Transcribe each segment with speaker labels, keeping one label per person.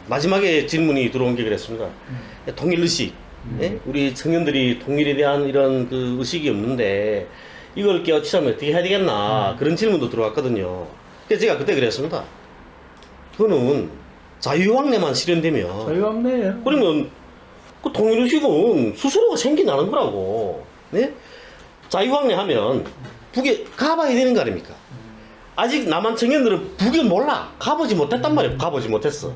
Speaker 1: 마지막에 질문이 들어온 게 그랬습니다. 통일의식. 예? 우리 청년들이 통일에 대한 이런 그 의식이 없는데 이걸 깨우치려면 어떻게 해야 되겠나 그런 질문도 들어왔거든요. 그래서 제가 그때 그랬습니다. 그거는 자유왕래만 실현되면
Speaker 2: 자유왕래예요.
Speaker 1: 그러면 그 통일의식은 스스로가 생겨나는 거라고. 네? 자유왕래 하면 북에 가봐야 되는 거 아닙니까? 아직 남한 청년들은 북에 몰라. 가보지 못했단 말이에요. 가보지 못했어.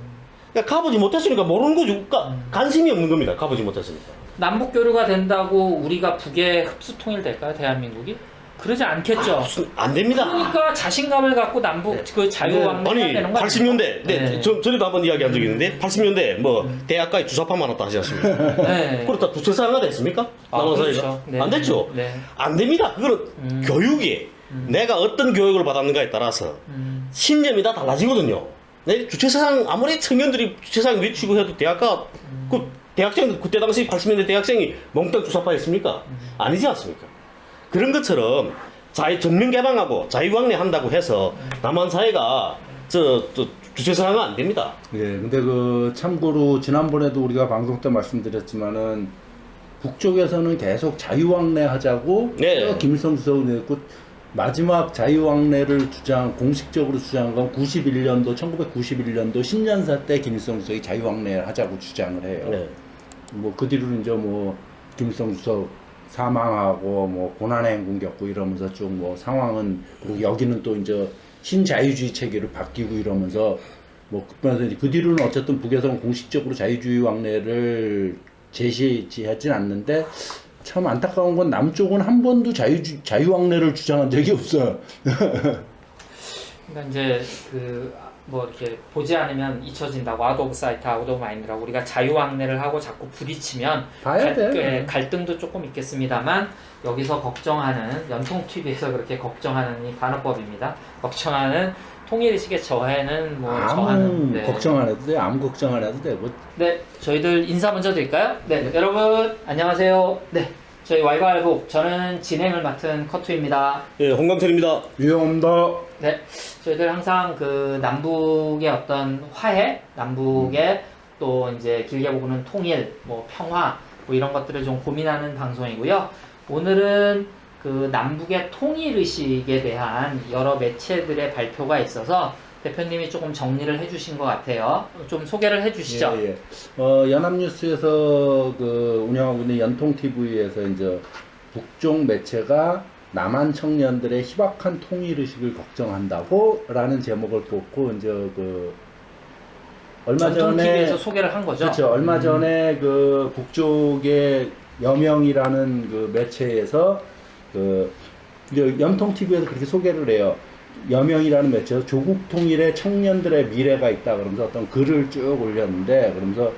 Speaker 1: 그러니까 가보지 못했으니까 모르는 거죠. 그러니까 관심이 없는 겁니다. 가보지 못했으니까.
Speaker 3: 남북 교류가 된다고 우리가 북에 흡수 통일될까요, 대한민국이? 그러지 않겠죠.
Speaker 1: 무슨 안 됩니다.
Speaker 3: 그러니까 자신감을 갖고 남북 그 자유왕래해야
Speaker 1: 아니
Speaker 3: 되는 거
Speaker 1: 80년대
Speaker 3: 네.
Speaker 1: 전에도 한번 이야기한 적이 있는데 80년대 뭐 대학가에 주사파만 왔다 하지 않습니까?
Speaker 3: 네.
Speaker 1: 그렇다 두채사가 됐습니까? 남한 사회가
Speaker 3: 그렇죠. 네.
Speaker 1: 안 됐죠.
Speaker 3: 네.
Speaker 1: 안 됩니다. 그거는 교육이 내가 어떤 교육을 받았는가에 따라서 신념이 다 달라지거든요. 네? 주체사상 아무리 청년들이 주체사상 외치고 해도 대학가 그 대학생 그때 당시 80년대 대학생이 몽땅 주사파였습니까? 아니지 않습니까? 그런 것처럼 전면 개방하고 자유왕래 한다고 해서 남한 사회가 주체사상은 안 됩니다.
Speaker 2: 예, 근데 그 참고로 지난번에도 우리가 방송 때 말씀드렸지만은 북쪽에서는 계속 자유왕래 하자고
Speaker 1: 네.
Speaker 2: 김일성 주석이 냈고 마지막 자유왕래를 공식적으로 주장한 건 1991년도 신년사 때 김일성 주석이 자유왕래 하자고 주장을 해요.
Speaker 1: 네.
Speaker 2: 뭐 그 뒤로는 이제 뭐 김일성 주석 사망하고 뭐 고난의 행군 겪고 이러면서 쭉 뭐 상황은 그리고 여기는 또 이제 신자유주의 체계로 바뀌고 이러면서 뭐 그 뒤로는 어쨌든 북에서는 공식적으로 자유주의 왕래를 제시하진 않는데 참 안타까운 건 남쪽은 한 번도 자유왕래를 주장한 적이 없어요.
Speaker 3: 그러니까 이제 그 뭐 이렇게 보지 않으면 잊혀진다고 아웃 오브 사이트 아웃 오브 마인드라고 우리가 자유왕래를 하고 자꾸 부딪히면
Speaker 2: 봐야 돼.
Speaker 3: 갈등도 조금 있겠습니다만 여기서 걱정하는 연통 TV에서 그렇게 걱정하는 이 반어법입니다. 걱정하는 통일의식의 저해는 뭐
Speaker 2: 아무
Speaker 3: 저하는 네.
Speaker 2: 걱정 안 해도 돼. 아무 걱정 안 해도 돼. 뭐
Speaker 3: 네, 저희들 인사 먼저 드릴까요? 네, 여러분 안녕하세요. 네, 저희 왈가왈부 저는 진행을 맡은 커투입니다.
Speaker 1: 예, 홍강철입니다.
Speaker 2: 위험합니다.
Speaker 3: 네, 저희들 항상 그 남북의 어떤 화해, 남북의 또 이제 길게 보고는 통일, 뭐 평화, 뭐 이런 것들을 좀 고민하는 방송이고요. 오늘은 그 남북의 통일 의식에 대한 여러 매체들의 발표가 있어서 대표님이 조금 정리를 해주신 것 같아요. 좀 소개를 해주시죠.
Speaker 2: 예, 예. 연합뉴스에서 그 운영하고 있는 연통TV에서 이제 북쪽 매체가 남한 청년들의 희박한 통일의식을 걱정한다고 라는 제목을 뽑고 이제 그 얼마 전에
Speaker 3: TV에서 소개를 한 거죠.
Speaker 2: 그렇죠. 얼마 전에 그 북쪽의 여명이라는 그 매체에서 그 이제 연통TV에서 그렇게 소개를 해요. 여명이라는 매체에서 조국 통일의 청년들의 미래가 있다 그러면서 어떤 글을 쭉 올렸는데 그러면서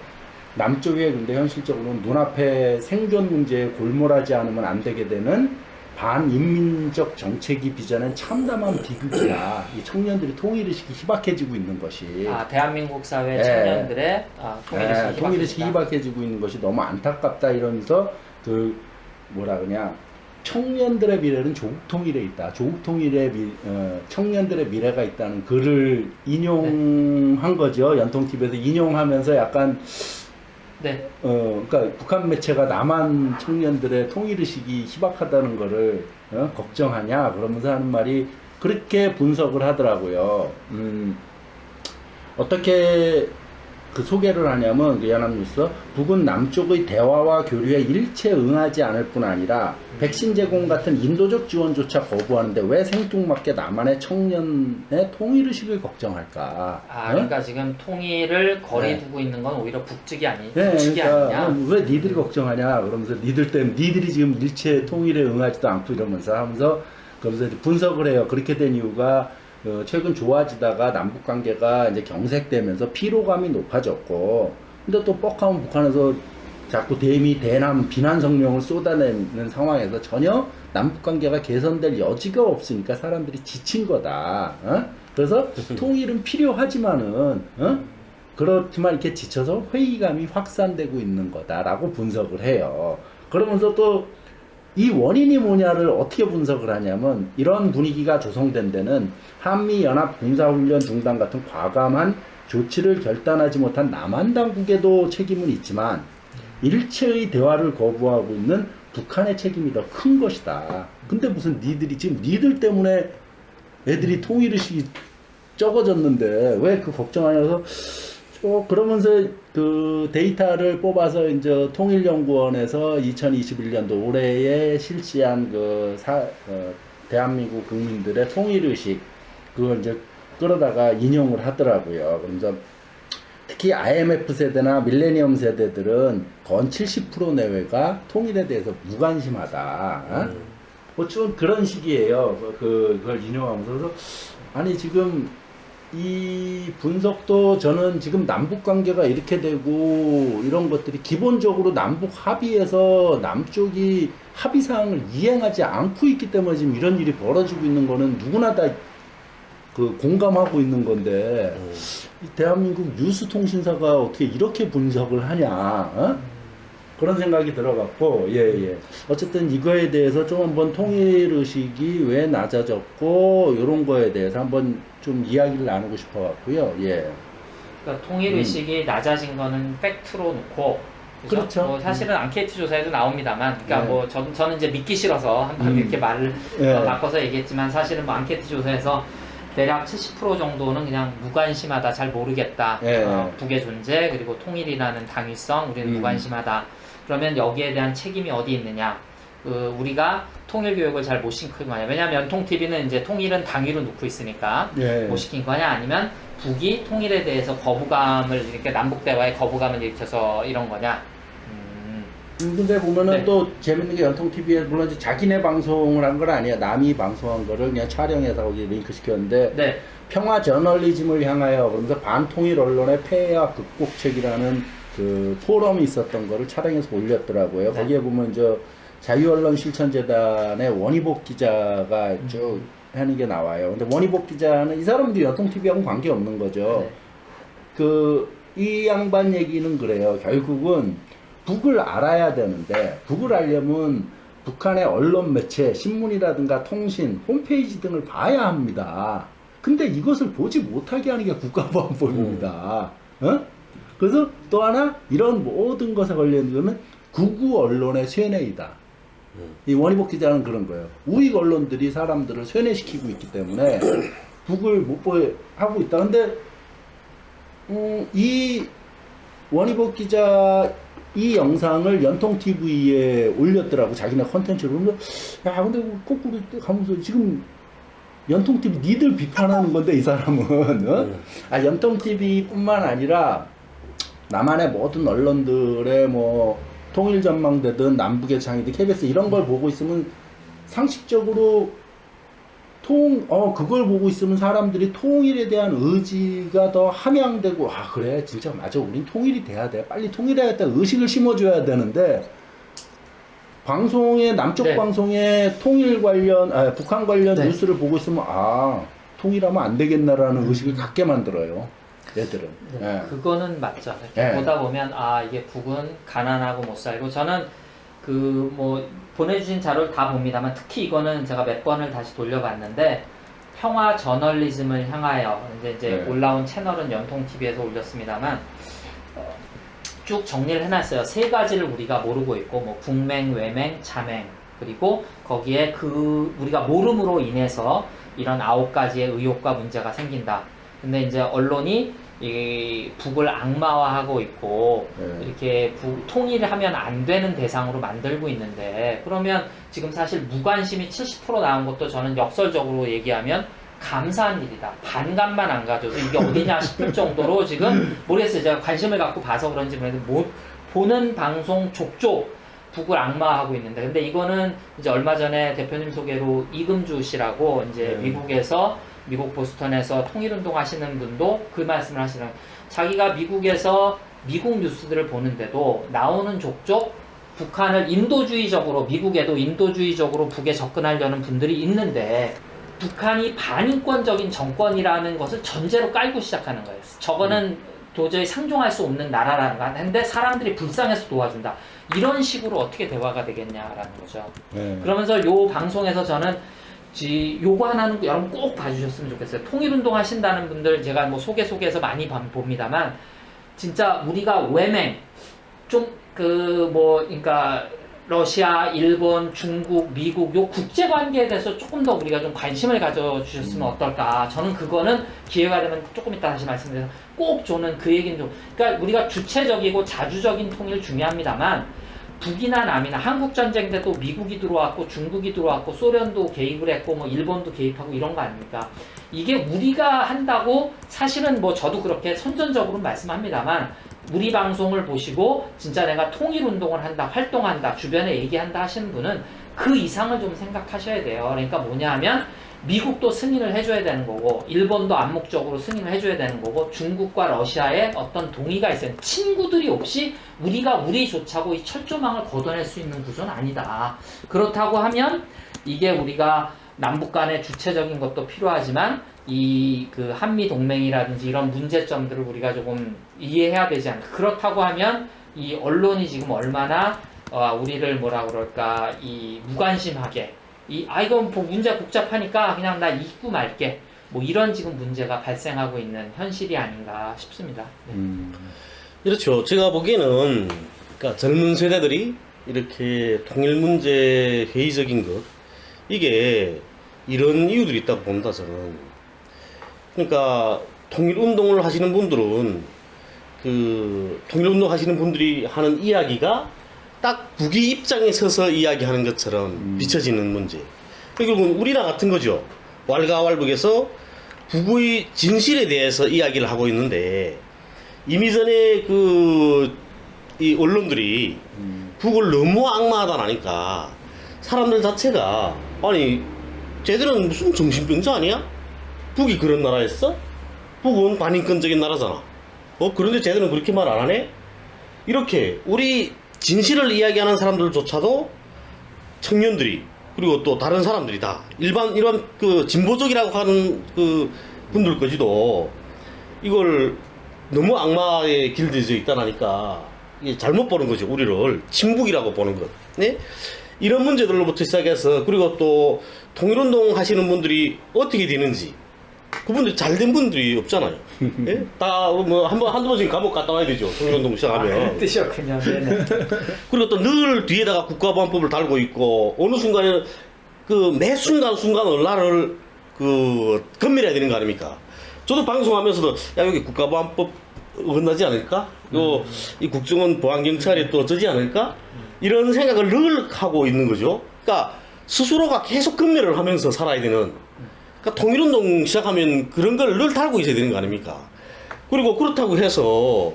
Speaker 2: 남쪽에 근데 현실적으로는 눈앞에 생존 문제에 골몰하지 않으면 안 되게 되는 반인민적 정책이 빚어낸 참담한 비극이야. 이 청년들이 통일의식이 희박해지고 있는 것이.
Speaker 3: 아, 대한민국 사회
Speaker 2: 예.
Speaker 3: 청년들의
Speaker 2: 통일의식이 희박해지고 있는 것이 너무 안타깝다 이러면서 그 뭐라 그러냐 청년들의 미래는 조국 통일에 있다. 조국 통일의 청년들의 미래가 있다는 글을 인용한 거죠. 연통TV에서 인용하면서 약간
Speaker 3: 네.
Speaker 2: 그러니까 북한 매체가 남한 청년들의 통일의식이 희박하다는 거를 걱정하냐 그러면서 하는 말이 그렇게 분석을 하더라고요. 어떻게 그 소개를 하냐면 그 연합뉴스 북은 남쪽의 대화와 교류에 일체 응하지 않을 뿐 아니라 백신 제공 같은 인도적 지원조차 거부하는데 왜 생뚱맞게 남한의 청년의 통일의식을 걱정할까?
Speaker 3: 그러니까 지금 통일을 거리
Speaker 2: 네.
Speaker 3: 두고 있는 건 오히려 북측이 아니냐.
Speaker 2: 그러니까 왜 니들이 걱정하냐? 그러면서 니들이 지금 일체 통일에 응하지도 않고 이러면서 하면서 그러면서 이제 분석을 해요. 그렇게 된 이유가 최근 좋아지다가 남북 관계가 이제 경색되면서 피로감이 높아졌고, 근데 또 뻑하면 북한에서 자꾸 대남 비난 성명을 쏟아내는 상황에서 전혀 남북 관계가 개선될 여지가 없으니까 사람들이 지친 거다. 그래서 통일은 필요하지만은 그렇지만 이렇게 지쳐서 회의감이 확산되고 있는 거다라고 분석을 해요. 그러면서 또 이 원인이 뭐냐를 어떻게 분석을 하냐면 이런 분위기가 조성된 데는 한미연합 군사훈련 중단 같은 과감한 조치를 결단하지 못한 남한 당국에도 책임은 있지만 일체의 대화를 거부하고 있는 북한의 책임이 더 큰 것이다. 근데 무슨 니들이 지금 니들 때문에 애들이 통일의식이 적어졌는데 왜 그 걱정하냐서 그러면서 그 데이터를 뽑아서 이제 통일연구원에서 2021년도 올해에 실시한 대한민국 국민들의 통일의식 그걸 이제 끌어다가 인용을 하더라고요. 그러면서 특히 IMF 세대나 밀레니엄 세대들은 건 70% 내외가 통일에 대해서 무관심하다. 좀 그런 식이에요. 그걸 인용하면서. 그래서 아니 지금 이 분석도 저는 지금 남북 관계가 이렇게 되고 이런 것들이 기본적으로 남북 합의에서 남쪽이 합의 사항을 이행하지 않고 있기 때문에 지금 이런 일이 벌어지고 있는 거는 누구나 다 공감하고 있는 건데 이 대한민국 뉴스통신사가 어떻게 이렇게 분석을 하냐 어? 그런 생각이 들어갔고 예. 어쨌든 이거에 대해서 좀 한번 통일의식이 왜 낮아졌고 이런 거에 대해서 한번 좀 이야기를 나누고 싶어 갖고요. 예.
Speaker 3: 그러니까 통일의식이 낮아진 거는 팩트로 놓고
Speaker 2: 그렇죠.
Speaker 3: 뭐 사실은 앙케이트 조사에도 나옵니다만, 그러니까
Speaker 2: 네.
Speaker 3: 뭐 저는 이제 믿기 싫어서 한번 이렇게 말을 바꿔서 얘기했지만 사실은 뭐 앙케이트 조사에서 대략 70% 정도는 그냥 무관심하다, 잘 모르겠다, 북의 존재 그리고 통일이라는 당위성 우리는 무관심하다. 그러면 여기에 대한 책임이 어디 있느냐? 우리가 통일 교육을 잘 못 시킨 거냐? 왜냐하면 연통 TV는 이제 통일은 당위로 놓고 있으니까 못 시킨 거냐? 아니면 북이 통일에 대해서 거부감을 이렇게 남북 대화에 거부감을 일으켜서 이런 거냐?
Speaker 2: 근데 보면은 또 재밌는 게 연통 TV에 물론 이제 자기네 방송을 한 건 아니야. 남이 방송한 거를 그냥 촬영해서 거기 링크 시켰는데 평화 저널리즘을 향하여 그러면서 반통일 언론의 폐해와 극복책이라는 그 포럼이 있었던 거를 촬영해서 올렸더라고요. 거기에 보면 자유언론 실천재단의 원희복 기자가 쭉 하는 게 나와요. 근데 원희복 기자는 이 사람들이 연통 TV하고 관계 없는 거죠. 이 양반 얘기는 그래요. 결국은 북을 알아야 되는데 북을 알려면 북한의 언론 매체, 신문이라든가 통신, 홈페이지 등을 봐야 합니다. 근데 이것을 보지 못하게 하는 게 국가보안법입니다. 어? 그래서 또 하나 이런 모든 것에 걸려있는 거는 극우 언론의 쇠뇌이다. 이 원희복 기자는 그런 거예요. 우익 언론들이 사람들을 쇠뇌시키고 있기 때문에 북을 못 보게 하고 있다. 근데 이 원희복 기자 이 영상을 연통TV에 올렸더라고. 자기네 컨텐츠로. 야, 근데 거꾸로 가면서 지금 연통TV 니들 비판하는 건데, 이 사람은. 어? 연통TV 뿐만 아니라 남한의 모든 언론들의 뭐, 통일전망대든 남북의 창이든 KBS 이런 걸 보고 있으면 상식적으로 그걸 보고 있으면 사람들이 통일에 대한 의지가 더 함양되고, 그래, 진짜 맞아. 우린 통일이 돼야 돼. 빨리 통일해야겠다. 의식을 심어줘야 되는데, 남쪽 방송에 통일 관련, 북한 관련 뉴스를 보고 있으면, 통일하면 안 되겠나라는 의식을 갖게 만들어요. 얘들은.
Speaker 3: 그거는 맞죠. 보다 보면, 이게 북은 가난하고 못 살고, 저는 보내주신 자료를 다 봅니다만 특히 이거는 제가 몇 번을 다시 돌려봤는데 평화 저널리즘을 향하여 이제 올라온 채널은 연통TV에서 올렸습니다만 쭉 정리를 해놨어요. 세 가지를 우리가 모르고 있고 뭐 북맹, 외맹, 자맹 그리고 거기에 우리가 모름으로 인해서 이런 9가지의 의혹과 문제가 생긴다. 근데 이제 언론이 이 북을 악마화하고 있고 이렇게 통일을 하면 안 되는 대상으로 만들고 있는데 그러면 지금 사실 무관심이 70% 나온 것도 저는 역설적으로 얘기하면 감사한 일이다. 반감만 안 가져도 이게 어디냐 싶을 정도로 지금 모르겠어요. 제가 관심을 갖고 봐서 그런지 모르겠는데 보는 방송 족족 북을 악마화하고 있는데 근데 이거는 이제 얼마 전에 대표님 소개로 이금주 씨라고 이제 미국 보스턴에서 통일운동 하시는 분도 그 말씀을 하시는 자기가 미국에서 미국 뉴스들을 보는데도 나오는 족족 북한을 미국에도 인도주의적으로 북에 접근하려는 분들이 있는데 북한이 반인권적인 정권이라는 것을 전제로 깔고 시작하는 거예요. 저거는 도저히 상종할 수 없는 나라라는 거 하는데 사람들이 불쌍해서 도와준다. 이런 식으로 어떻게 대화가 되겠냐라는 거죠. 그러면서 요 방송에서 저는 요거 하나는 여러분 꼭 봐주셨으면 좋겠어요. 통일운동 하신다는 분들 제가 뭐 소개해서 많이 봅니다만 진짜 우리가 외맹 좀 그러니까 러시아, 일본, 중국, 미국 요 국제 관계에 대해서 조금 더 우리가 좀 관심을 가져주셨으면 어떨까. 저는 그거는 기회가 되면 조금 이따 다시 말씀드려서 꼭 저는 그 얘기는 좀 그러니까 우리가 주체적이고 자주적인 통일 중요합니다만 북이나 남이나 한국 전쟁 때도 미국이 들어왔고 중국이 들어왔고 소련도 개입을 했고 뭐 일본도 개입하고 이런 거 아닙니까? 이게 우리가 한다고 사실은 뭐 저도 그렇게 선전적으로 말씀합니다만 우리 방송을 보시고 진짜 내가 통일운동을 한다, 활동한다, 주변에 얘기한다 하시는 분은 그 이상을 좀 생각하셔야 돼요. 그러니까 뭐냐 하면 미국도 승인을 해줘야 되는 거고 일본도 암묵적으로 승인을 해줘야 되는 거고 중국과 러시아의 어떤 동의가 있어요. 친구들이 없이 우리가 우리 좋자고 이 철조망을 걷어낼 수 있는 구조는 아니다. 그렇다고 하면 이게 우리가 남북 간의 주체적인 것도 필요하지만 이 그 한미 동맹이라든지 이런 문제점들을 우리가 조금 이해해야 되지 않을까. 그렇다고 하면 이 언론이 지금 얼마나 우리를 뭐라 그럴까 이 무관심하게 이거 뭐 문제 복잡하니까 그냥 나 잊고 말게 뭐 이런 지금 문제가 발생하고 있는 현실이 아닌가 싶습니다. 네.
Speaker 1: 그렇죠. 제가 보기에는 그러니까 젊은 세대들이 이렇게 통일 문제 회의적인 것 이게 이런 이유들이 있다고 봅니다. 저는. 그러니까 통일 운동을 하시는 분들은 그 통일 운동 하시는 분들이 하는 이야기가 딱 북의 입장에 서서 이야기하는 것처럼 비춰지는 문제. 결국은 우리나 같은 거죠. 왈가왈부에서 북의 진실에 대해서 이야기를 하고 있는데 이미 전에 이 언론들이 북을 너무 악마하다니까 사람들 자체가 아니 쟤들은 무슨 정신병자 아니야? 북이 그런 나라였어? 북은 반인권적인 나라잖아. 그런데 쟤들은 그렇게 말 안 하네? 이렇게 우리 진실을 이야기하는 사람들조차도 청년들이 그리고 또 다른 사람들이 다 일반 그 진보적이라고 하는 그 분들까지도 이걸 너무 악마에 길들여져 있다니까 이게 잘못 보는 거죠. 우리를 친북이라고 보는 것. 네? 이런 문제들로부터 시작해서 그리고 또 통일운동 하시는 분들이 어떻게 되는지 그분들 잘된 분들이 없잖아요. 예? 다 뭐 한두 번씩 감옥 갔다 와야 되죠. 통일운동 시작하면.
Speaker 3: 그런 뜻이었군요. 네네.
Speaker 1: 그리고 또 늘 뒤에다가 국가보안법을 달고 있고 어느 순간에 매 순간을 나를 건밀해야 되는 거 아닙니까? 저도 방송하면서도 야 여기 국가보안법 어긋나지 않을까? 이 국정원 보안경찰이 또 어쩌지 않을까? 이런 생각을 늘 하고 있는 거죠. 그러니까 스스로가 계속 건멸을 하면서 살아야 되는. 그러니까 통일운동 시작하면 그런 걸 늘 달고 있어야 되는 거 아닙니까? 그리고 그렇다고 해서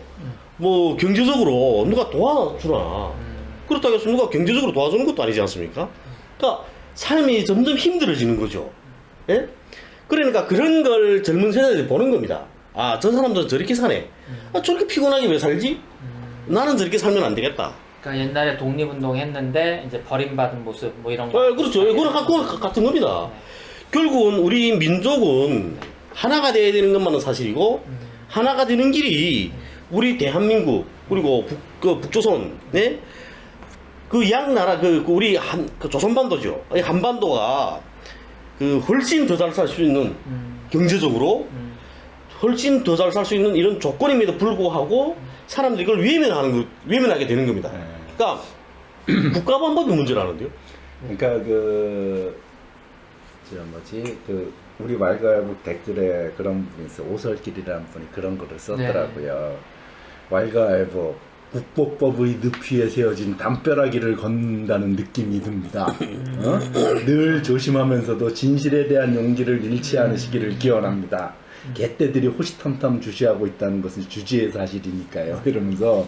Speaker 1: 뭐 경제적으로 누가 도와주나? 그렇다고 해서 누가 경제적으로 도와주는 것도 아니지 않습니까? 그러니까 삶이 점점 힘들어지는 거죠. 예? 그러니까 그런 걸 젊은 세대들이 보는 겁니다. 아, 저 사람들은 저렇게 사네. 아, 저렇게 피곤하게 왜 살지? 나는 저렇게 살면 안 되겠다.
Speaker 3: 그러니까 옛날에 독립운동 했는데 이제 버림받은 모습 뭐 이런 거.
Speaker 1: 그렇죠. 그거랑 같은 겁니다. 결국은 우리 민족은 하나가 돼야 되는 것만은 사실이고 하나가 되는 길이 우리 대한민국 그리고 북조선 네? 그 양 나라 우리 조선반도죠. 이 한반도가 훨씬 더 잘 살 수 있는 경제적으로 훨씬 더 잘 살 수 있는 이런 조건임에도 불구하고 사람들이 이걸 외면하게 되는 겁니다. 그러니까 국가보안법이 문제라는데요.
Speaker 2: 그러니까 우리 왈가왈부 댓글에 그런 분이 있어. 오설길이라는 분이 그런 거를 썼더라고요. 왈가왈부 국보법의 늪위에 세워진 담벼락이를 걷는다는 느낌이 듭니다. 늘 조심하면서도 진실에 대한 용기를 잃지 않으시기를 기원합니다. 개떼들이 호시탐탐 주시하고 있다는 것은 주지의 사실이니까요. 이러면서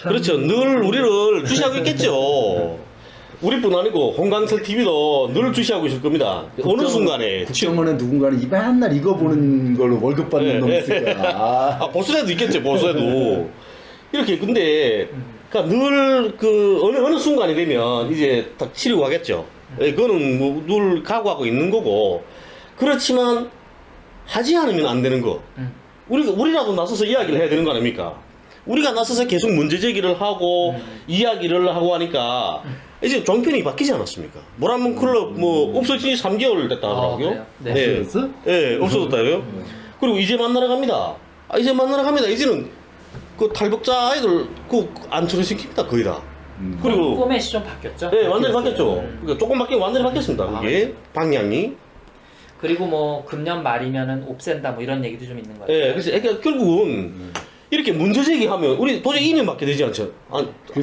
Speaker 1: 그렇죠. 늘 우리를 주시하고 있겠죠. 우리뿐 아니고 홍강철 TV도 늘 주시하고 있을 겁니다. 어느 순간에
Speaker 2: 국정원에 누군가는 맨날 이거 보는 걸로 월급 받는 놈 있을 거야.
Speaker 1: 보수에도 있겠죠. 보수에도 이렇게 근데 그러니까 늘 어느 순간이 되면 이제 딱 치려고 하겠죠. 그거는 뭐 늘 각오하고 있는 거고 그렇지만 하지 않으면 안 되는 거. 우리라도 나서서 이야기를 해야 되는 거 아닙니까? 우리가 나서서 계속 문제 제기를 하고 이야기를 하고 하니까 이제 종편이 바뀌지 않았습니까? 모란문 클럽 뭐 없어진 지 3개월 됐다 하더라고요.
Speaker 3: 그래요? 네.
Speaker 1: 네.
Speaker 2: 없어졌어?
Speaker 1: 예, 없어졌다고요. 그리고 이제 만나러 갑니다. 이제 만나러 갑니다. 이제는 그 탈북자 아이들 안 출연시킵니다 거의 다. 그리고
Speaker 3: 포맷이 좀 바뀌었죠.
Speaker 1: 네, 완전히 바뀌었죠. 그러니까 조금 바뀌면 완전히 바뀌었습니다. 그게 방향이.
Speaker 3: 그리고 뭐 금년 말이면은 옵센다 뭐 이런 얘기도 좀 있는 거예요.
Speaker 1: 예, 그래서 그러니까 결국은 이렇게 문제 제기하면 우리 도저히 2년밖에 되지 않죠.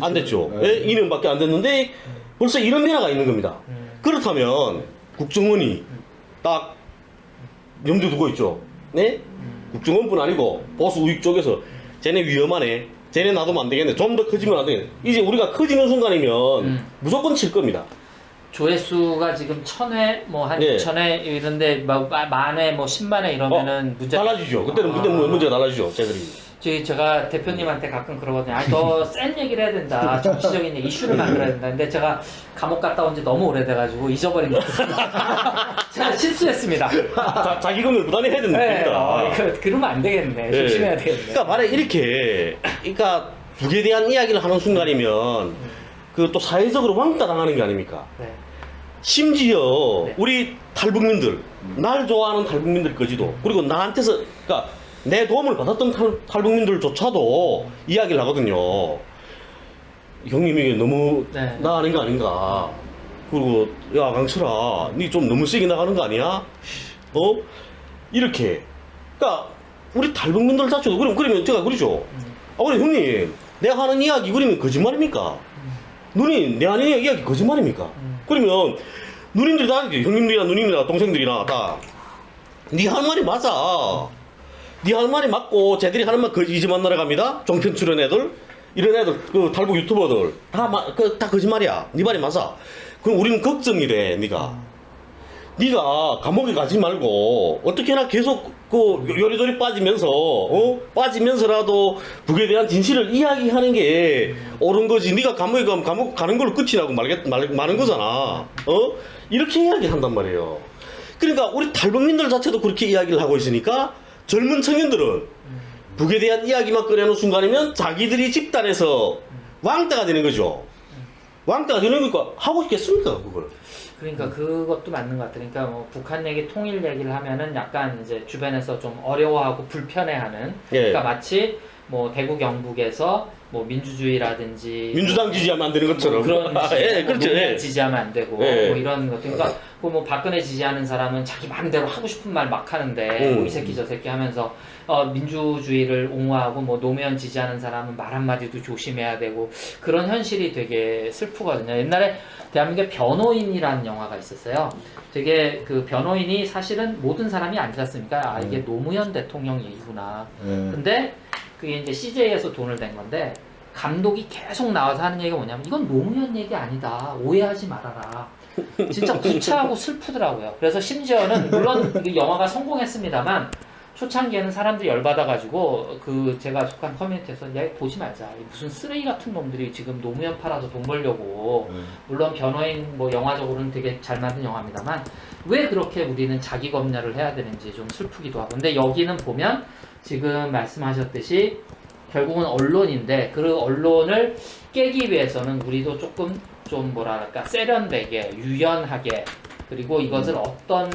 Speaker 1: 안 됐죠. 예, 2년밖에 안 됐는데 벌써 이런 변화가 있는 겁니다. 그렇다면 국정원이 딱 염두 두고 있죠. 네? 국정원뿐 아니고 보수 우익 쪽에서 쟤네 위험하네. 쟤네 놔두면 안 되겠네. 좀 더 커지면 안 되겠네. 이제 우리가 커지는 순간이면 무조건 칠 겁니다.
Speaker 3: 조회수가 지금 1000회 뭐 한
Speaker 1: 네.
Speaker 3: 2000회 이런데 뭐 만회 뭐 10만회 이러면은 문제
Speaker 1: 달라지죠. 그때는 문제가 달라지죠. 쟤들이.
Speaker 3: 제가 대표님한테 가끔 그러거든요. 아니 더 센 얘기를 해야 된다. 정치적인 얘기, 이슈를 만들어야 된다. 근데 제가 감옥 갔다 온 지 너무 오래돼가지고 잊어버린 것 같아요. 제가 실수했습니다.
Speaker 1: 자기금을 부담해야 되는
Speaker 3: 네,
Speaker 1: 겁니다.
Speaker 3: 그러면 안 되겠네.
Speaker 1: 네.
Speaker 3: 조심해야 되겠네.
Speaker 1: 그러니까 말해 이렇게 그러니까 북에 대한 이야기를 하는 순간이면 그 또 사회적으로 왕따 당하는 게 아닙니까?
Speaker 3: 네.
Speaker 1: 심지어
Speaker 3: 네.
Speaker 1: 우리 탈북민들 날 좋아하는 탈북민들까지도 그리고 나한테서 그러니까 내 도움을 받았던 탈북민들조차도 이야기를 하거든요. 형님 이게 너무
Speaker 3: 네.
Speaker 1: 나가는 거 아닌가? 그리고 야 강철아, 니 좀 너무 세게 나가는 거 아니야? 어? 이렇게. 그러니까 우리 탈북민들 자체도 그러면 제가 그러죠. 아 그래 형님, 내가 하는 이야기 그러면 거짓말입니까? 누님 내 하는 이야기 거짓말입니까? 그러면 누님들이 다 형님들이나 누님이나 동생들이나 다 네 할 말이 맞아. 네 할 말이 맞고 쟤들이 하는 말 이제 만나러 갑니다. 종편 출연 애들 이런 애들 그 탈북 유튜버들 다 거짓말이야. 네 말이 맞아. 그럼 우리는 걱정이 돼. 네가 감옥에 가지 말고 어떻게나 계속 그 요리조리 빠지면서라도 북에 대한 진실을 이야기하는 게 옳은 거지. 네가 감옥에 가면 감옥 가는 걸로 끝이 나고 마는 거잖아. 이렇게 이야기한단 말이에요. 그러니까 우리 탈북민들 자체도 그렇게 이야기를 하고 있으니까 젊은 청년들은 북에 대한 이야기만 꺼내는 순간이면 자기들이 집단에서 왕따가 되는 거죠. 왕따가 되는 거니까 하고 싶겠습니까 그걸?
Speaker 3: 그러니까 그것도 맞는 것 같아요. 그러니까 뭐 북한 얘기, 통일 얘기를 하면은 약간 이제 주변에서 좀 어려워하고 불편해하는.
Speaker 1: 예.
Speaker 3: 그러니까 마치 뭐 대구 경북에서 뭐 민주주의라든지
Speaker 1: 민주당 지지하면 안 되는 것처럼.
Speaker 3: 뭐 그런
Speaker 1: 예, 그렇죠.
Speaker 3: 노무현
Speaker 1: 예.
Speaker 3: 지지하면 안 되고
Speaker 1: 예.
Speaker 3: 뭐 이런 것들. 그러니까 뭐 박근혜 지지하는 사람은 자기 마음대로 하고 싶은 말 막 하는데 뭐 이 새끼 저 새끼 하면서 민주주의를 옹호하고 뭐 노무현 지지하는 사람은 말 한마디도 조심해야 되고 그런 현실이 되게 슬프거든요. 옛날에 대한민국에 변호인이라는 영화가 있었어요. 되게 그 변호인이 사실은 모든 사람이 아니지 않습니까? 아 이게 노무현 대통령 얘기구나. 근데 그게 이제 CJ에서 돈을 낸 건데 감독이 계속 나와서 하는 얘기가 뭐냐면 이건 노무현 얘기 아니다. 오해하지 말아라. 진짜 구차하고 슬프더라고요. 그래서 심지어는 물론 그 영화가 성공했습니다만 초창기에는 사람들이 열받아가지고 그 제가 속한 커뮤니티에서 야 보지 말자. 무슨 쓰레기 같은 놈들이 지금 노무현 팔아서 돈 벌려고 물론 변호인 뭐 영화적으로는 되게 잘 만든 영화입니다만 왜 그렇게 우리는 자기 검열을 해야 되는지 좀 슬프기도 하고 근데 여기는 보면 지금 말씀하셨듯이 결국은 언론인데 그 언론을 깨기 위해서는 우리도 조금 좀 뭐랄까 세련되게 유연하게 그리고 이것을 어떤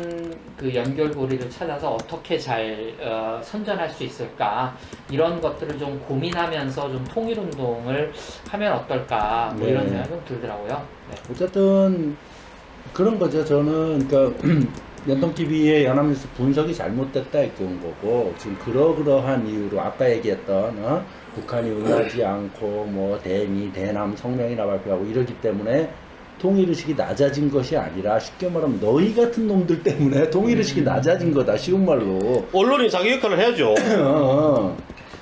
Speaker 3: 그 연결고리를 찾아서 어떻게 잘 선전할 수 있을까 이런 것들을 좀 고민하면서 좀 통일운동을 하면 어떨까 뭐 이런 생각이 좀 들더라고요. 네.
Speaker 2: 어쨌든 그런 거죠. 저는 그러니까 연동TV의 연합뉴스 분석이 잘못됐다 이런 거고 지금 그러한 이유로 아까 얘기했던 북한이 응하지 않고 뭐 대남 성명이나 발표하고 이러기 때문에 통일의식이 낮아진 것이 아니라 쉽게 말하면 너희 같은 놈들 때문에 통일의식이 낮아진 거다 쉬운 말로.
Speaker 1: 언론이 자기 역할을 해야죠.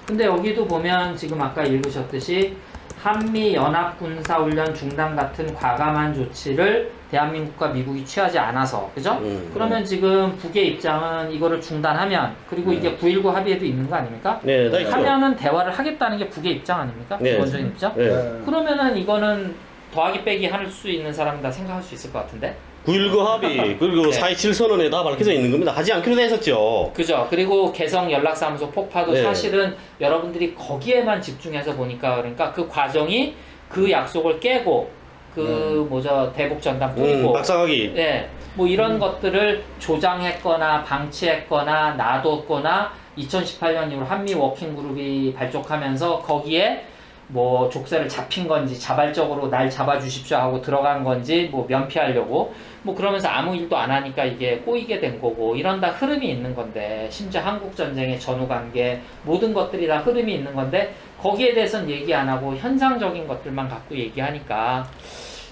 Speaker 3: 근데 여기도 보면 지금 아까 읽으셨듯이 한미 연합군사훈련 중단 같은 과감한 조치를 대한민국과 미국이 취하지 않아서 그죠? 그러면 지금 북의 입장은 이거를 중단하면 그리고 이게 9.19 합의에도 있는 거 아닙니까?
Speaker 1: 네, 다 있죠.
Speaker 3: 하면은 대화를 하겠다는 게 북의 입장 아닙니까?
Speaker 1: 네.
Speaker 3: 기본적인 입장?
Speaker 1: 네.
Speaker 3: 그러면은 이거는 더하기 빼기 할 수 있는 사람은 다 생각할 수 있을 것 같은데?
Speaker 1: 9.19 합의 그리고
Speaker 3: 네.
Speaker 1: 4.27 선언에 다 밝혀져 있는 겁니다. 하지 않기로 돼 있었죠.
Speaker 3: 그죠. 그리고 개성 연락사무소 폭파도
Speaker 1: 네.
Speaker 3: 사실은 여러분들이 거기에만 집중해서 보니까 그러니까 그 과정이 그 약속을 깨고 그 뭐죠 대북 전단 뿌리고
Speaker 1: 박상하기.
Speaker 3: 예, 뭐 이런 것들을 조장했거나 방치했거나 놔뒀거나 2018년 이후로 한미 워킹그룹이 발족하면서 거기에 뭐 족쇄를 잡힌 건지 자발적으로 날 잡아주십시오 하고 들어간 건지 뭐 면피하려고 뭐 그러면서 아무 일도 안 하니까 이게 꼬이게 된 거고 이런 다 흐름이 있는 건데 심지어 한국전쟁의 전후관계 모든 것들이 다 흐름이 있는 건데 거기에 대해서는 얘기 안 하고 현상적인 것들만 갖고 얘기하니까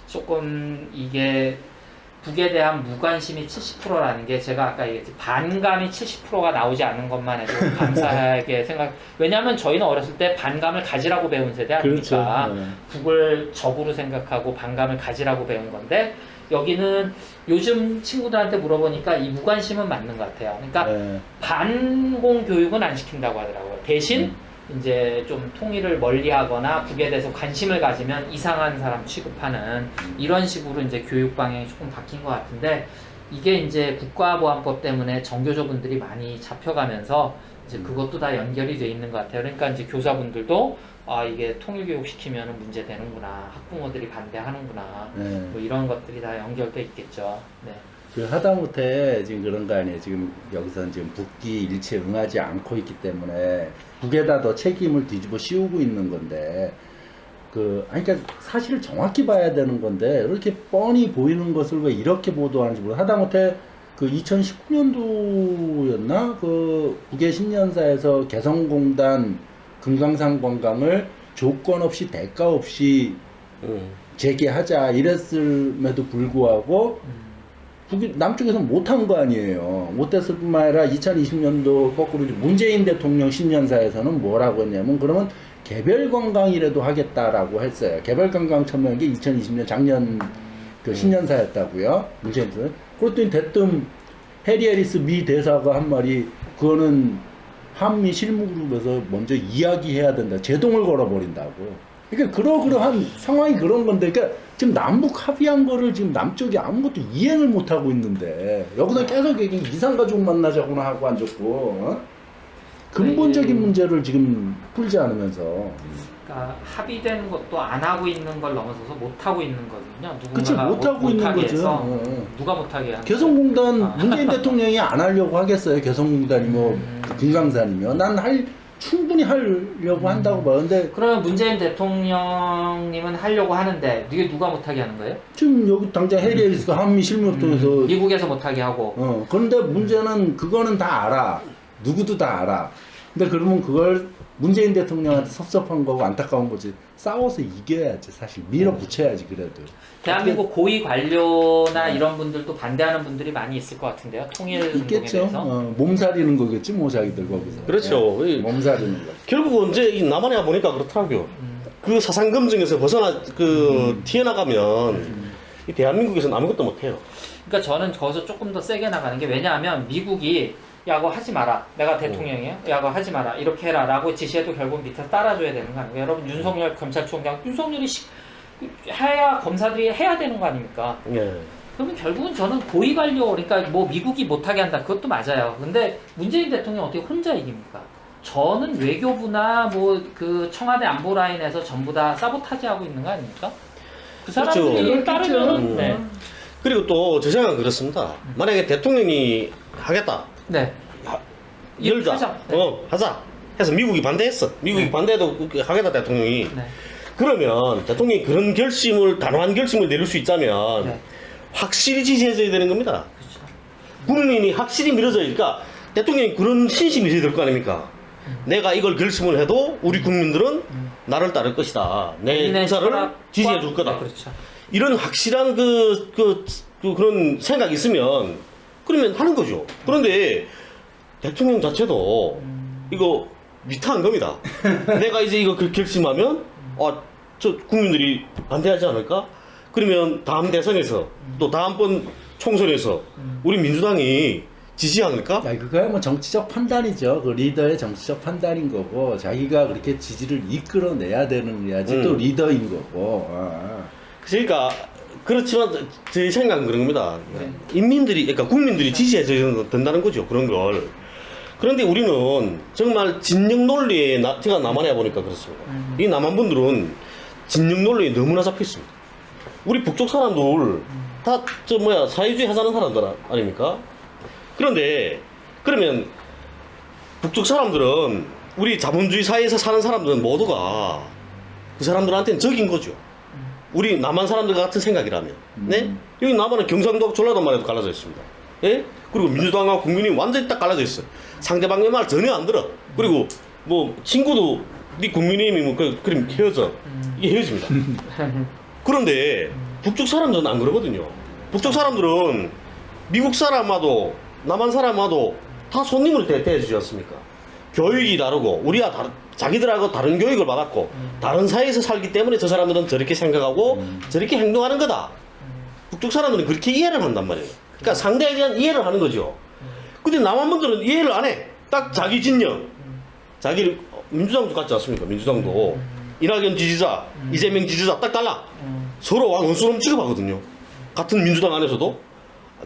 Speaker 3: 조금 이게 북에 대한 무관심이 70%라는 게 제가 아까 얘기했지 반감이 70%가 나오지 않은 것만 해도 감사하게 생각. 왜냐하면 저희는 어렸을 때 반감을 가지라고 배운 세대 아닙니까?
Speaker 2: 그렇죠.
Speaker 3: 북을 적으로 생각하고 반감을 가지라고 배운 건데 여기는 요즘 친구들한테 물어보니까 이 무관심은 맞는 것 같아요. 그러니까
Speaker 2: 네.
Speaker 3: 반공 교육은 안 시킨다고 하더라고요. 대신 이제 좀 통일을 멀리하거나 북에 대해서 관심을 가지면 이상한 사람 취급하는 이런 식으로 이제 교육 방향이 조금 바뀐 것 같은데 이게 이제 국가보안법 때문에 정교조분들이 많이 잡혀가면서 이제 그것도 다 연결이 돼 있는 것 같아요. 그러니까 이제 교사분들도 아 이게 통일교육 시키면 문제 되는구나, 학부모들이 반대하는구나,
Speaker 2: 네.
Speaker 3: 뭐 이런 것들이 다 연결돼 있겠죠. 네.
Speaker 2: 그 하다못해 지금 그런 거 아니에요. 지금 여기서는 지금 북이 일체에 응하지 않고 있기 때문에 북에다 더 책임을 뒤집어 씌우고 있는 건데 아니, 그러니까 사실을 정확히 봐야 되는 건데 이렇게 뻔히 보이는 것을 왜 이렇게 보도하는지 모르겠어요. 하다못해 그 2019년도였나 그 북의 신년사에서 개성공단 금강산 관광을 조건 없이 대가 없이 재개하자 이랬음에도 불구하고 북이 남쪽에서 못한 거 아니에요. 못했을 뿐만 아니라 2020년도 거꾸로 문재인 대통령 신년사에서는 뭐라고 했냐면 그러면 개별 관광이라도 하겠다라고 했어요. 개별 관광 참여한 게 2020년 작년 그 신년사였다고요. 문재인 대통령. 그랬더니 대뜸 해리 해리스 미 대사가 한 말이 그거는 한미 실무그룹에서 먼저 이야기해야 된다. 제동을 걸어버린다고. 그러니까 그러한 상황이 그런 건데, 그러니까 지금 남북 합의한 거를 지금 남쪽이 아무것도 이행을 못 하고 있는데 여기서 계속 얘기 이산가족 만나자고나 하고 앉았고 근본적인 문제를 지금 풀지 않으면서.
Speaker 3: 그러니까 합의된 것도 안 하고 있는 걸 넘어서서 못 하고 있는 거거든요.
Speaker 2: 그치,
Speaker 3: 누군가가
Speaker 2: 못 하고 있는
Speaker 3: 못하게
Speaker 2: 거죠.
Speaker 3: 해서
Speaker 2: 어.
Speaker 3: 누가 못하게 하는
Speaker 2: 개성공단 문재인 대통령이 안 하려고 하겠어요. 개성공단이 뭐 금강산이면 난 충분히 하려고 한다고 봐. 근데
Speaker 3: 그러면 문재인 대통령님은 하려고 하는데 이게 누가 못하게 하는 거예요?
Speaker 2: 지금 여기 당장 해리 해리스가 한미 실무협동에서
Speaker 3: 미국에서 못하게 하고.
Speaker 2: 그런데 문제는 그거는 다 알아. 누구도 다 알아. 근데 그러면 그걸 문재인 대통령한테 섭섭한 거고 안타까운 거지. 싸워서 이겨야지. 사실 밀어붙여야지 그래도.
Speaker 3: 대한민국 고위 관료나 이런 분들도 반대하는 분들이 많이 있을 것 같은데요. 통일 운동에
Speaker 2: 있겠죠.
Speaker 3: 대해서.
Speaker 2: 몸살이는 거겠지 뭐 자기들 거기서.
Speaker 1: 그렇죠.
Speaker 2: 예, 몸살이는 거.
Speaker 1: 결국은 이제 이 남한에 보니까 그렇더라고요. 그 사상 검증에서 벗어나 튀어나가면 이 대한민국에서는 아무것도 못해요.
Speaker 3: 그러니까 저는 거기서 조금 더 세게 나가는 게 왜냐하면 미국이 야, 그거 하지 마라. 내가 대통령이에요. 야, 그거 하지 마라. 이렇게 해라. 라고 지시해도 결국 밑에서 따라줘야 되는 거 아닙니까? 여러분, 윤석열 검찰총장, 윤석열이 해야 검사들이 해야 되는 거 아닙니까?
Speaker 1: 예.
Speaker 3: 그러면 결국은 저는 고위 관료, 그러니까 뭐 미국이 못하게 한다. 그것도 맞아요. 근데 문재인 대통령 어떻게 혼자 이깁니까? 저는 외교부나 뭐 그 청와대 안보 라인에서 전부 다 사보타지 하고 있는 거 아닙니까? 그 사람들이
Speaker 2: 그렇죠.
Speaker 3: 따르면, 네.
Speaker 1: 그리고 또 제 생각은 그렇습니다. 만약에 대통령이 하겠다.
Speaker 3: 네.
Speaker 1: 열자.
Speaker 3: 하자. 네.
Speaker 1: 하자. 해서 미국이 반대했어. 미국이
Speaker 3: 네.
Speaker 1: 반대해도 하겠다 대통령이.
Speaker 3: 네.
Speaker 1: 그러면 대통령이 그런 단호한 결심을 내릴 수 있자면
Speaker 3: 네.
Speaker 1: 확실히 지지해줘야 되는 겁니다.
Speaker 3: 그렇죠.
Speaker 1: 국민이 확실히 밀어줘야니까 대통령이 그런 신심이 있어야 될 거 아닙니까? 내가 이걸 결심을 해도 우리 국민들은 나를 따를 것이다. 내 의사를 지지해 줄 거다.
Speaker 3: 네, 그렇죠.
Speaker 1: 이런 확실한 그런 생각이 있으면 그러면 하는 거죠. 그런데 대통령 자체도 이거 위탁한 겁니다. 내가 이제 이거 결심하면 저 국민들이 반대하지 않을까? 그러면 다음 대선에서 또 다음번 총선에서 우리 민주당이 지지 않을까?
Speaker 2: 그거야 뭐 정치적 판단이죠. 그 리더의 정치적 판단인 거고 자기가 그렇게 지지를 이끌어내야 되느냐지 또 리더인 거고.
Speaker 1: 그러니까 그렇지만 제 생각은 그런 겁니다. 그러니까 국민들이 지지해줘야 된다는 거죠. 그런 걸. 그런데 우리는 정말 진영 논리에 제가 남한에 보니까 그렇습니다. 이 남한 분들은 진영 논리에 너무나 잡혀 있습니다. 우리 북쪽 사람들 다 사회주의 하자는 사람들 아닙니까? 그런데 그러면 북쪽 사람들은 우리 자본주의 사회에서 사는 사람들은 모두가 그 사람들한테는 적인 거죠. 우리 남한 사람들과 같은 생각이라면. 네? 여기 남한은 경상도하고 전라도만 해도 갈라져 있습니다. 예? 그리고 민주당하고 국민이 완전히 딱 갈라져 있어요. 상대방의 말 전혀 안 들어. 그리고 뭐 친구도 네 국민의힘이 뭐 그럼 헤어져. 이게 헤어집니다. 그런데 북쪽 사람들은 안 그러거든요. 북쪽 사람들은 미국 사람 와도 남한 사람 와도 다 손님으로 대해주지 않습니까? 교육이 다르고 우리와 자기들하고 다른 교육을 받았고 다른 사회에서 살기 때문에 저 사람들은 저렇게 생각하고 저렇게 행동하는 거다. 북쪽 사람들은 그렇게 이해를 한단 말이에요. 그러니까 상대에 대한 이해를 하는 거죠. 근데 남한 분들은 이해를 안 해. 딱 자기 진영. 자기 민주당도 같지 않습니까? 민주당도 이낙연 지지자, 이재명 지지자 딱 달라. 서로 원수놈 취급하거든요. 같은 민주당 안에서도.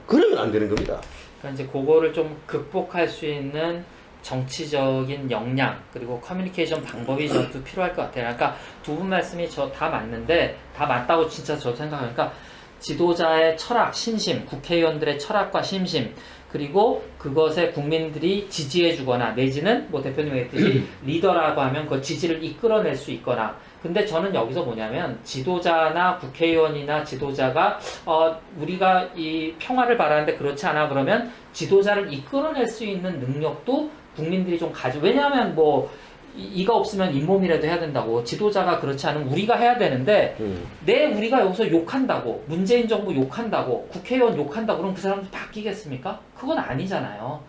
Speaker 1: 그러면 안 되는 겁니다.
Speaker 3: 그러니까 이제 그거를 좀 극복할 수 있는 정치적인 역량 그리고 커뮤니케이션 방법이 저도 필요할 것 같아요. 그러니까 두 분 말씀이 저 다 맞는데 다 맞다고 진짜 저도 생각하니까 지도자의 철학, 신심, 국회의원들의 철학과 심심 그리고 그것에 국민들이 지지해주거나 내지는 뭐 대표님 얘기했듯이 리더라고 하면 그 지지를 이끌어낼 수 있거나 근데 저는 여기서 뭐냐면 지도자나 국회의원이나 지도자가 우리가 이 평화를 바라는데 그렇지 않아 그러면 지도자를 이끌어낼 수 있는 능력도 국민들이 좀 왜냐하면 뭐 이가 없으면 잇몸이라도 해야 된다고 지도자가 그렇지 않으면 우리가 해야 되는데 우리가 여기서 욕한다고 문재인 정부 욕한다고 국회의원 욕한다고 그럼 그 사람들 바뀌겠습니까? 그건 아니잖아요.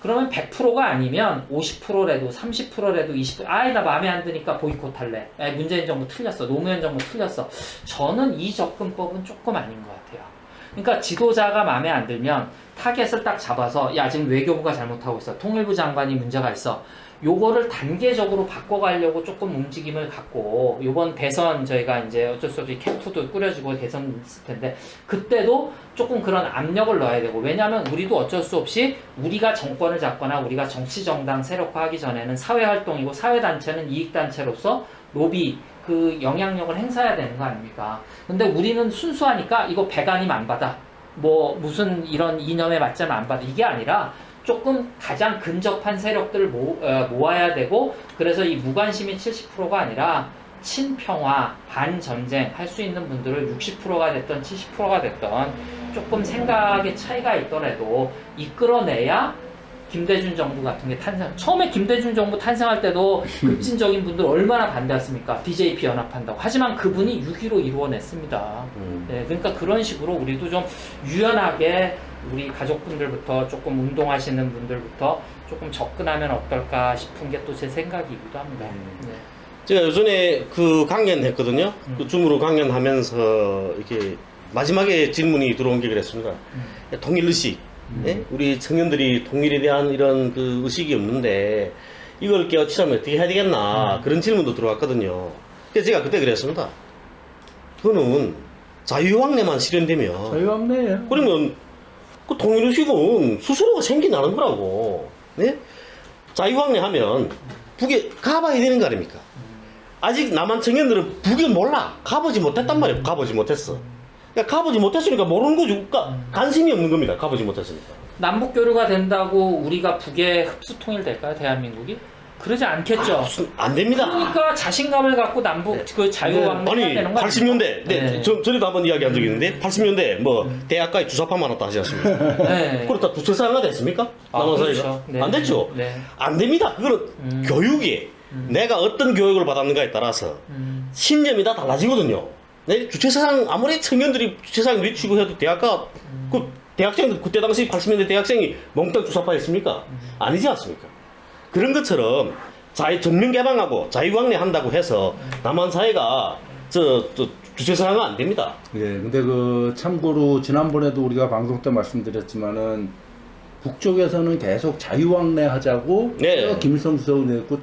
Speaker 3: 그러면 100%가 아니면 50%라도 30%라도 20% 나 마음에 안 드니까 보이콧 할래. 문재인 정부 틀렸어. 노무현 정부 틀렸어. 저는 이 접근법은 조금 아닌 것 같아요. 그러니까 지도자가 마음에 안 들면 타겟을 딱 잡아서 지금 외교부가 잘못하고 있어. 통일부 장관이 문제가 있어. 요거를 단계적으로 바꿔가려고 조금 움직임을 갖고 요번 대선 저희가 이제 어쩔 수 없이 캠프도 꾸려지고 대선 있을 텐데 그때도 조금 그런 압력을 넣어야 되고 왜냐하면 우리도 어쩔 수 없이 우리가 정권을 잡거나 우리가 정치정당 세력화하기 전에는 사회활동이고 사회단체는 이익단체로서 로비 그 영향력을 행사해야 되는 거 아닙니까? 근데 우리는 순수하니까 이거 배관임 안 받아 뭐 무슨 이런 이념에 맞자면 안 받아 이게 아니라 조금 가장 근접한 세력들을 모아야 되고 그래서 이 무관심이 70%가 아니라 친평화, 반전쟁 할 수 있는 분들을 60%가 됐던 70%가 됐던 조금 생각의 차이가 있더라도 이끌어내야 김대중 정부 같은 게 처음에 김대중 정부 탄생할 때도 급진적인 분들 얼마나 반대했습니까? BJP 연합한다고. 하지만 그분이 6.15 이루어냈습니다. 네, 그러니까 그런 식으로 우리도 좀 유연하게 우리 가족분들부터 조금 운동하시는 분들부터 조금 접근하면 어떨까 싶은 게 또 제 생각이기도 합니다. 네.
Speaker 1: 제가 요전에 그 강연했거든요. 그 줌으로 강연하면서 이렇게 마지막에 질문이 들어온 게 그랬습니다. 통일의식. 예? 우리 청년들이 통일에 대한 이런 그 의식이 없는데 이걸 깨우치려면 어떻게 해야 되겠나 그런 질문도 들어왔거든요. 그래서 제가 그때 그랬습니다. 그거는 자유왕래만 실현되면
Speaker 2: 자유왕래예요.
Speaker 1: 그러면 그 통일의식은 스스로가 생겨나는 거라고. 네? 자유왕래 하면 북에 가봐야 되는 거 아닙니까? 아직 남한 청년들은 북을 몰라. 가보지 못했단 말이에요. 가보지 못했어. 그러니까 가보지 못했으니까 모르는 거죠. 그러니까 관심이 없는 겁니다. 가보지 못했으니까.
Speaker 3: 남북 교류가 된다고 우리가 북에 흡수 통일될까요? 대한민국이? 그러지 않겠죠.
Speaker 1: 안 됩니다.
Speaker 3: 그러니까 자신감을 갖고 남북 그 자유왕래 해야 되는 거
Speaker 1: 80년대,
Speaker 3: 네.
Speaker 1: 전에도 한번 이야기한 적이 있는데 80년대 뭐 대학가에 주사파만 왔다 하지 않습니까?
Speaker 3: 네.
Speaker 1: 그렇다 두채사가 됐습니까? 남한 사회가?
Speaker 3: 그렇죠. 네.
Speaker 1: 안 됐죠.
Speaker 3: 네.
Speaker 1: 안 됩니다. 그거는 교육이 내가 어떤 교육을 받았는가에 따라서 신념이 다 달라지거든요. 네? 주체사상 아무리 청년들이 주체사상 외치고 해도 대학가 그 대학생 그때 당시 80년대 대학생이 몽땅 주사파였습니까? 아니지 않습니까? 그런 것처럼 전면 개방하고 자유왕래 한다고 해서 남한 사회가 주체사상은 안 됩니다.
Speaker 2: 예, 근데 그 참고로 지난번에도 우리가 방송 때 말씀드렸지만은 북쪽에서는 계속 자유왕래 하자고
Speaker 1: 네.
Speaker 2: 김일성 주석을 냈고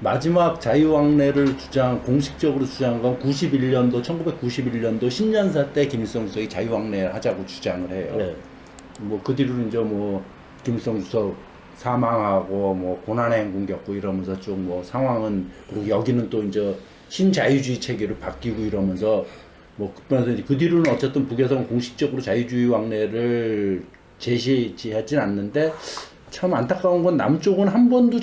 Speaker 2: 마지막 자유왕래를 공식적으로 주장한 건 1991년도 신년사 때 김일성 주석이 자유왕래 하자고 주장을 해요.
Speaker 1: 네.
Speaker 2: 뭐 그 뒤로는 이제 뭐 김일성 주석 사망하고 뭐 고난의 행군 겪고 이러면서 좀 뭐 상황은 그리고 여기는 또 이제 신자유주의 체계로 바뀌고 이러면서 뭐 그러면서 이제 그 뒤로는 어쨌든 북에서는 공식적으로 자유주의 왕래를 제시하진 않는데 참 안타까운 건 남쪽은 한 번도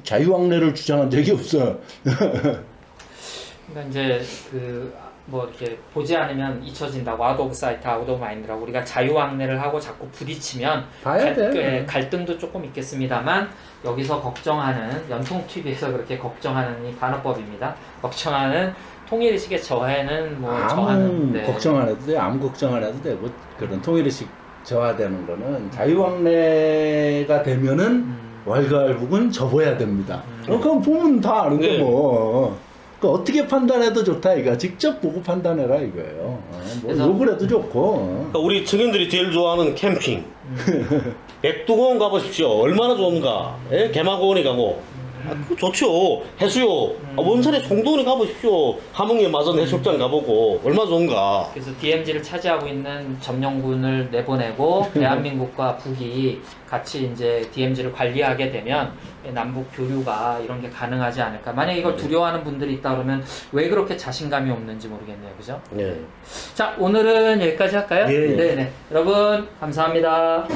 Speaker 2: 자유왕래를 주장한 적이 없어요.
Speaker 3: 그러니까 이제 그 뭐 이렇게 보지 않으면 잊혀진다. 와드 오브 사이트, 아웃 오브 마인드라고 우리가 자유왕래를 하고 자꾸 부딪히면
Speaker 2: 봐야 돼.
Speaker 3: 갈등도 조금 있겠습니다만 여기서 걱정하는 연통 TV에서 그렇게 걱정하는 이 반어법입니다. 걱정하는 통일의식의 저해는 뭐
Speaker 2: 아무
Speaker 3: 저하는
Speaker 2: 걱정 안 해도 돼. 아무 걱정 안 해도 되고 그런 통일의식 저하되는 거는 자유왕래가 되면은 월가을북은 접어야 됩니다. 그럼 보면 다 아는
Speaker 1: 네.
Speaker 2: 거 뭐. 그 어떻게 판단해도 좋다 이거. 직접 보고 판단해라 이거예요. 뭐
Speaker 3: 그래서-
Speaker 2: 욕을 해도 좋고.
Speaker 1: 그러니까 우리 청년들이 제일 좋아하는 캠핑. 백두공원 가보십시오. 얼마나 좋은가. 예? 개마고원에 가고. 그거 좋죠. 해수욕. 원산에 송도원에 가보십시오. 함흥에 마선 해수욕장 가보고. 얼마나 좋은가.
Speaker 3: 그래서 DMZ를 차지하고 있는 점령군을 내보내고 대한민국과 북이 같이 이제 DMZ를 관리하게 되면 남북 교류가 이런 게 가능하지 않을까. 만약 이걸 두려워하는 분들이 있다 그러면 왜 그렇게 자신감이 없는지 모르겠네요. 그죠?
Speaker 1: 예.
Speaker 3: 자, 오늘은 여기까지 할까요?
Speaker 2: 예.
Speaker 3: 네네. 여러분, 감사합니다.